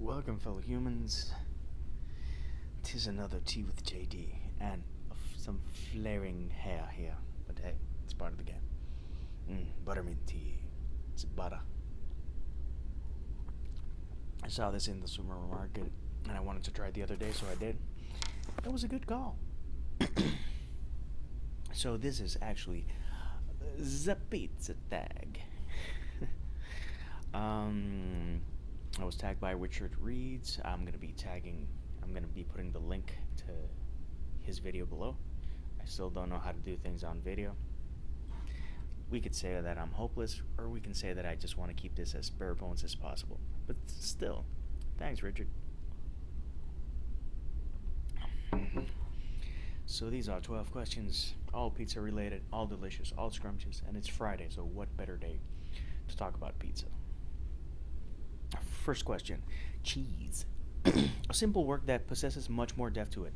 Welcome, fellow humans. 'Tis another tea with JD, and some flaring hair here. But hey, it's part of the game. Buttermint tea. It's butter. I saw this in the supermarket, and I wanted to try it the other day, so I did. That was a good call. So this is actually the pizza tag. I was tagged by Richard Reeds. I'm gonna be putting the link to his video below. I still don't know how to do things on video. We could say that I'm hopeless, or we can say that I just want to keep this as bare bones as possible. But still, thanks, Richard. So these are 12 questions, all pizza related, all delicious, all scrumptious, and it's Friday, so what better day to talk about pizza? First question, cheese. A simple work that possesses much more depth to it.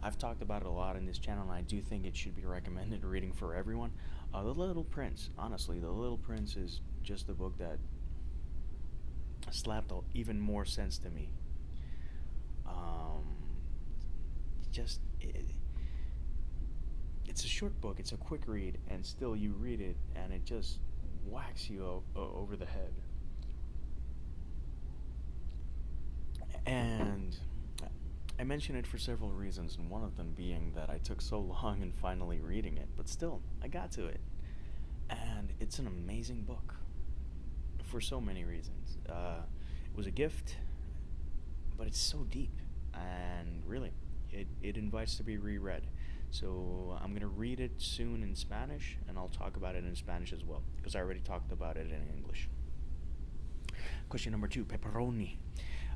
I've talked about it a lot in this channel, and I do think it should be recommended reading for everyone. The Little Prince. Honestly, The Little Prince is just a book that slapped even more sense to me. Just it's a short book. It's a quick read, and still you read it, and it just whacks you over the head. And I mention it for several reasons, and one of them being that I took so long in finally reading it, but still, I got to it. And it's an amazing book for so many reasons. It was a gift, but it's so deep, and really, it invites to be reread. So I'm going to read it soon in Spanish, and I'll talk about it in Spanish as well, because I already talked about it in English. Question number 2, Pepperoni.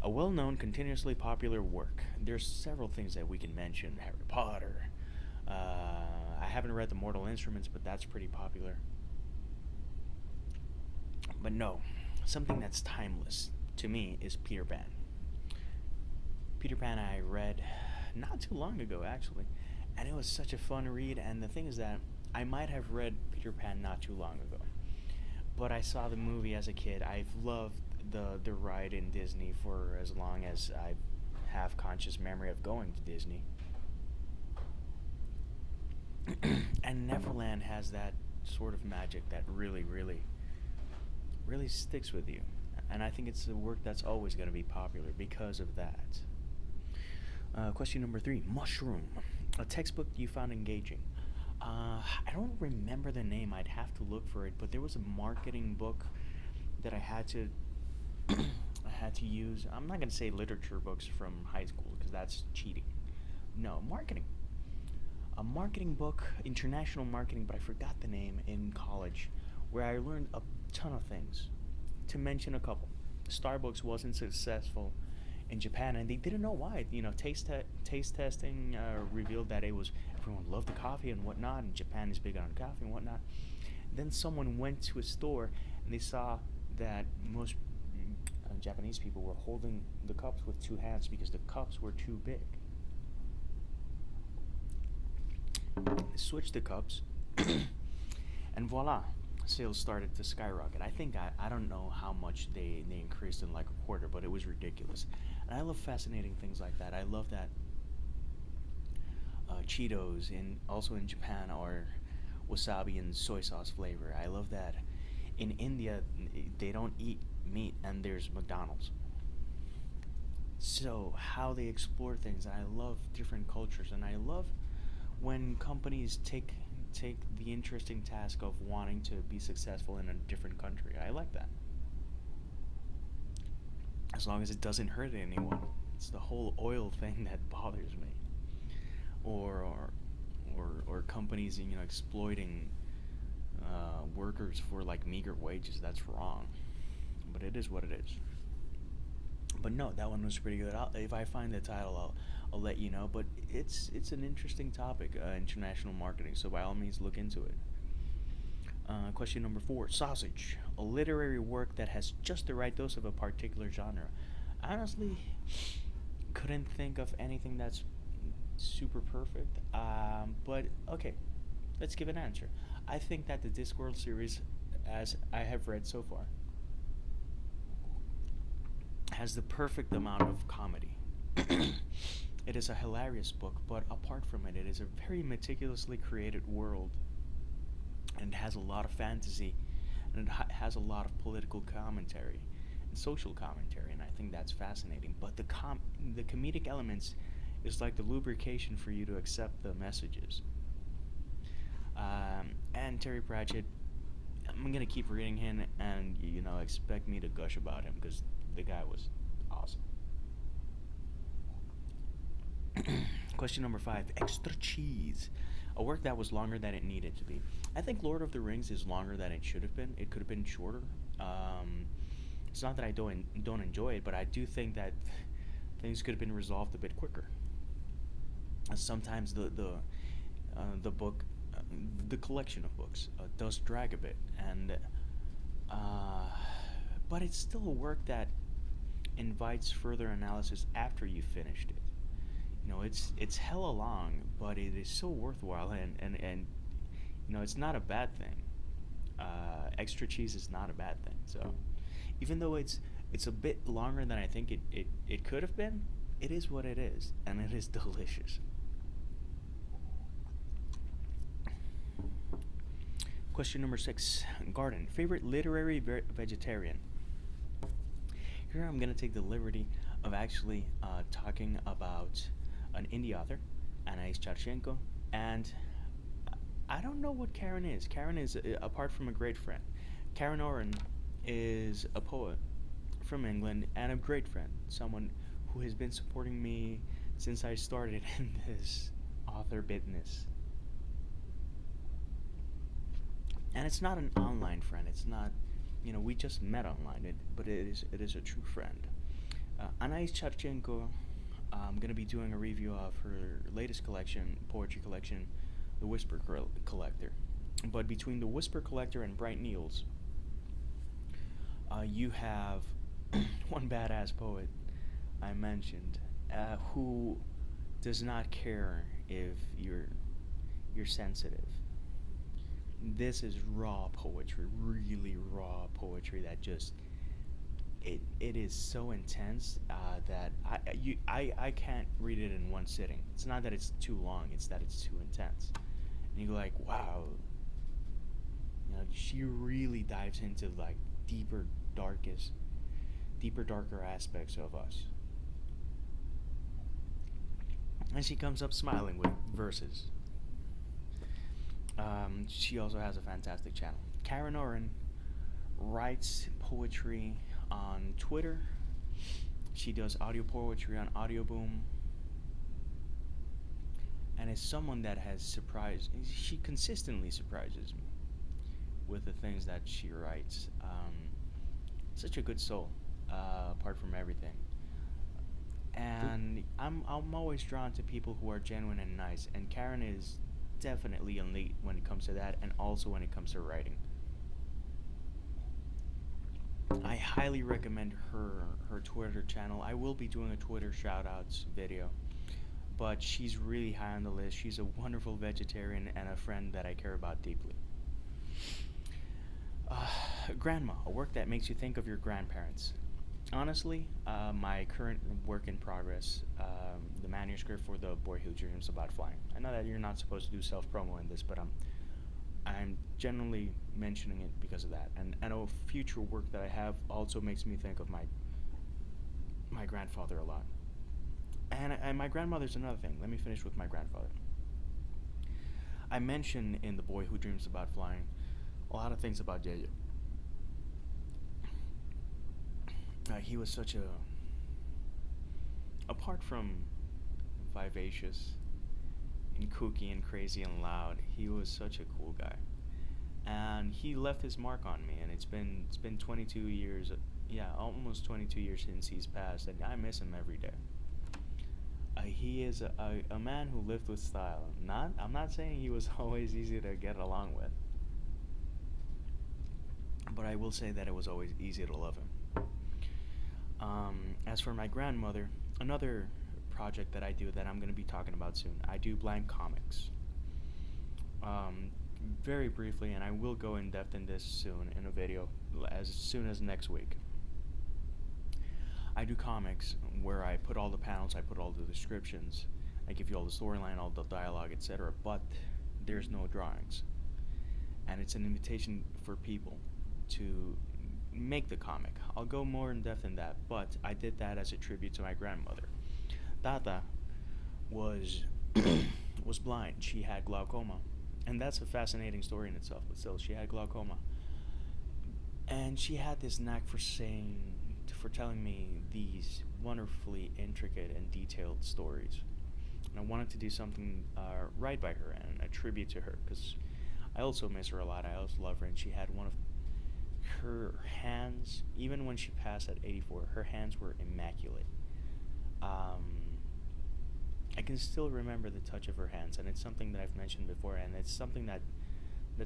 A well-known, continuously popular work. There's several things that we can mention. Harry Potter. I haven't read The Mortal Instruments, but that's pretty popular. But no, something that's timeless to me is Peter Pan. Peter Pan I read not too long ago, actually, and it was such a fun read. And the thing is that I might have read Peter Pan not too long ago, but I saw the movie as a kid. I've loved the ride in Disney for as long as I have conscious memory of going to Disney. And Neverland has that sort of magic that really, really, really sticks with you. And I think it's a work that's always going to be popular because of that. Question number 3, Mushroom. A textbook you found engaging. I don't remember the name. I'd have to look for it, but there was a marketing book that I had to use. I'm not going to say literature books from high school because that's cheating. No, marketing. A marketing book, international marketing, but I forgot the name, in college, where I learned a ton of things. To mention a couple, Starbucks wasn't successful in Japan, and they didn't know why. Taste testing revealed that everyone loved the coffee and whatnot, and Japan is big on coffee and whatnot. Then someone went to a store, and they saw that most Japanese people were holding the cups with 2 hands because the cups were too big. They switched the cups, and voila, sales started to skyrocket. I don't know how much they increased in like a quarter, but it was ridiculous. And I love fascinating things like that. I love that Cheetos also in Japan are wasabi and soy sauce flavor. I love that in India they don't eat meat and there's McDonald's. So how they explore things, and I love different cultures, and I love when companies take the interesting task of wanting to be successful in a different country. I like that, as long as it doesn't hurt anyone. It's the whole oil thing that bothers me, or companies exploiting workers for like meager wages. That's wrong, but it is what it is. But no, that one was pretty good. If I find the title, I'll let you know. But it's an interesting topic, international marketing. So by all means, look into it. Question number 4, sausage. A literary work that has just the right dose of a particular genre. Honestly, couldn't think of anything that's super perfect. But okay, let's give an answer. I think that the Discworld series, as I have read so far, has the perfect amount of comedy. It is a hilarious book, but apart from it, it is a very meticulously created world, and it has a lot of fantasy, and it has a lot of political commentary and social commentary, and I think that's fascinating. But the comedic elements is like the lubrication for you to accept the messages. And Terry Pratchett, I'm gonna keep reading him, and expect me to gush about him because the guy was awesome. Question number 5: extra cheese. A work that was longer than it needed to be. I think Lord of the Rings is longer than it should have been. It could have been shorter. It's not that I don't enjoy it, but I do think that things could have been resolved a bit quicker. Sometimes the book, the collection of books, does drag a bit, and uh, but it's still a work that invites further analysis after you've finished it. It's hella long, but it is so worthwhile, and it's not a bad thing. Extra cheese is not a bad thing. So even though it's a bit longer than I think it could have been, it is what it is, and it is delicious. Question number 6: garden. Favorite literary vegetarian. Here I'm going to take the liberty of actually talking about an indie author, Anais Charchenko, and I don't know what Karen is. Karen is, apart from a great friend, Karen Oren is a poet from England and a great friend, someone who has been supporting me since I started in this author business. And it's not an online friend. It's not, we just met online, but it is a true friend. Anais Charchenko, I'm going to be doing a review of her latest poetry collection, The Whisper Collector. But between The Whisper Collector and Bright Needles, you have one badass poet I mentioned, who does not care if you're sensitive. This is raw poetry, really raw poetry that just it is so intense that I can't read it in one sitting. It's not that it's too long; it's that it's too intense. And you go like, wow, she really dives into like darker aspects of us. And she comes up smiling with verses. She also has a fantastic channel. Karen Oren writes poetry on Twitter. She does audio poetry on Audioboom. And is someone that has surprised. She consistently surprises me with the things that she writes. Such a good soul, apart from everything. And I'm always drawn to people who are genuine and nice. And Karen is definitely elite when it comes to that, and also when it comes to writing. I highly recommend her Twitter channel. I will be doing a Twitter shoutouts video, but she's really high on the list. She's a wonderful vegetarian and a friend that I care about deeply. Grandma, a work that makes you think of your grandparents. Honestly, my current work in progress, the manuscript for The Boy Who Dreams About Flying. I know that you're not supposed to do self-promo in this, but I'm generally mentioning it because of that. And a future work that I have also makes me think of my grandfather a lot. And my grandmother's another thing. Let me finish with my grandfather. I mentioned in The Boy Who Dreams About Flying a lot of things about Yayo. He was such apart from vivacious and kooky and crazy and loud, he was such a cool guy. And he left his mark on me, and it's been 22 years, yeah, almost 22 years since he's passed, and I miss him every day. He is a man who lived with style. I'm not saying he was always easy to get along with, but I will say that it was always easy to love him. As for my grandmother, another project that I do that I'm going to be talking about soon, I do blind comics. Very briefly, and I will go in depth in this soon in a video, as soon as next week. I do comics where I put all the panels, I put all the descriptions, I give you all the storyline, all the dialogue, etc. But there's no drawings, and it's an invitation for people to make the comic. I'll go more in depth in that, but I did that as a tribute to my grandmother. Tata was was blind. She had glaucoma, and that's a fascinating story in itself. But still, she had glaucoma, and she had this knack for telling me these wonderfully intricate and detailed stories. And I wanted to do something right by her and a tribute to her because I also miss her a lot. I also love her, and she had one of her hands. Even when she passed at 84, her hands were immaculate. I can still remember the touch of her hands, and it's something that I've mentioned before, and it's something that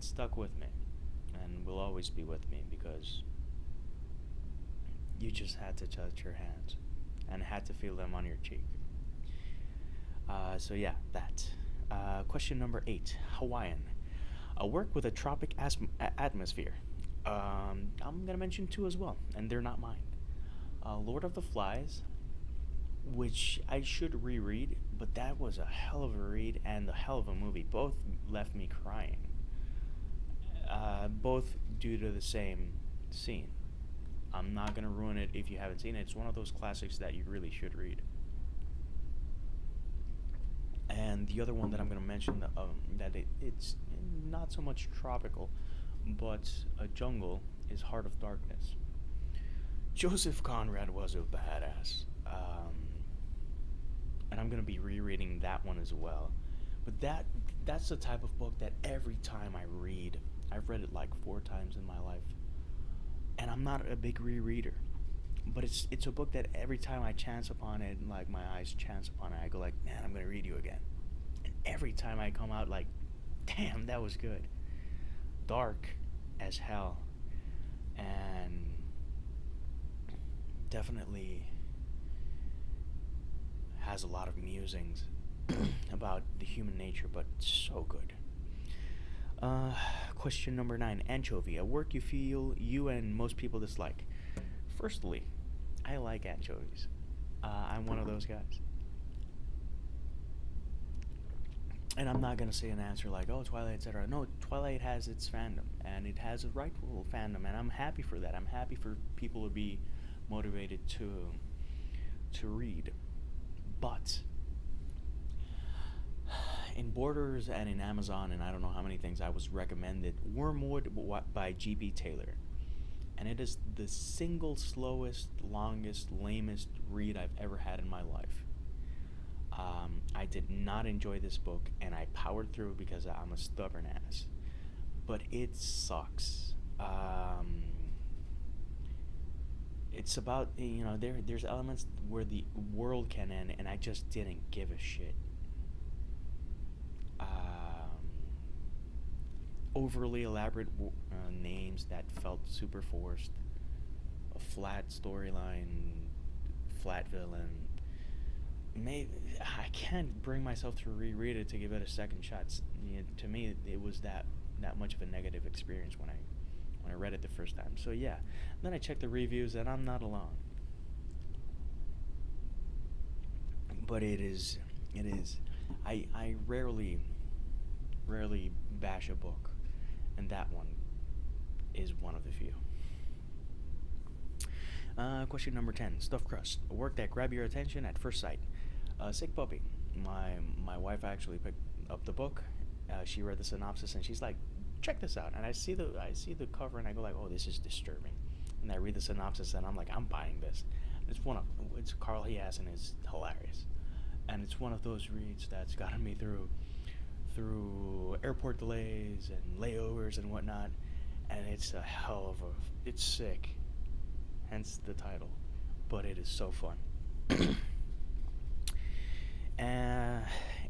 stuck with me, and will always be with me because you just had to touch her hands, and had to feel them on your cheek. So yeah, that. Question number 8: Hawaiian. A work with a tropic atmosphere. I'm gonna mention two as well, and they're not mine. Lord of the Flies, which I should reread, but that was a hell of a read and a hell of a movie. Both left me crying. Both due to the same scene. I'm not gonna ruin it if you haven't seen it. It's one of those classics that you really should read. And the other one that I'm gonna mention, it's not so much tropical, but a jungle, is Heart of Darkness. Joseph Conrad was a badass. And I'm gonna be rereading that one as well. But that's the type of book that every time I read, I've read it like 4 times in my life, and I'm not a big rereader, but it's a book that every time I chance upon it, like my eyes chance upon it, I go like, man, I'm gonna read you again, and every time I come out like, damn, that was good. Dark as hell, and definitely has a lot of musings about the human nature, but so good. Question number 9: Anchovy, a work you feel you and most people dislike. Firstly, I like anchovies. I'm one of those guys. And I'm not gonna say an answer like, "Oh, Twilight, etc." No, Twilight has its fandom, and it has a rightful fandom, and I'm happy for that. I'm happy for people to be motivated to read. But in Borders and in Amazon, and I don't know how many things, I was recommended Wormwood by G.B. Taylor, and it is the single slowest, longest, lamest read I've ever had in my life. I did not enjoy this book, and I powered through because I'm a stubborn ass. But it sucks. It's about, there's elements where the world can end, and I just didn't give a shit. Overly elaborate names that felt super forced. A flat storyline, flat villain. Maybe I can't bring myself to reread it to give it a second shot. To me, it was that much of a negative experience when I read it the first time. So yeah, then I checked the reviews, and I'm not alone. But it is. I rarely bash a book, and that one is one of the few. Question number 10: Stuffed Crust, a work that grab your attention at first sight. Sick Puppy. My wife actually picked up the book. She read the synopsis, and she's like, check this out. And I see the cover, and I go like, oh, this is disturbing. And I read the synopsis, and I'm like, I'm buying this. It's Carl Hiassen is hilarious, and it's one of those reads that's gotten me through airport delays and layovers and whatnot. And it's it's sick, hence the title, but it is so fun.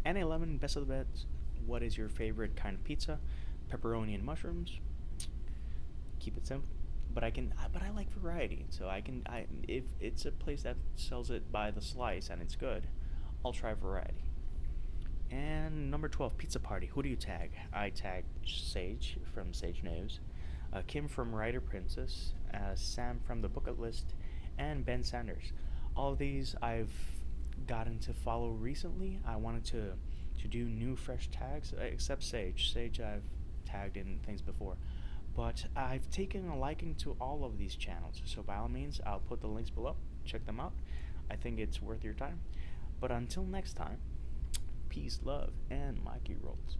Annie Lemon, best of the bets. What is your favorite kind of pizza? Pepperoni and mushrooms. Keep it simple, but I like variety. So if it's a place that sells it by the slice and it's good, I'll try variety. And number 12, Pizza Party. Who do you tag? I tag Sage from Sage Knows, Kim from Writer Princess, Sam from The Bucket List, and Ben Sanders. All of these I've gotten to follow recently. I wanted to do new fresh tags, except Sage. Sage I've tagged in things before. But I've taken a liking to all of these channels, so by all means, I'll put the links below. Check them out. I think it's worth your time. But until next time, peace, love, and Mikey rolls.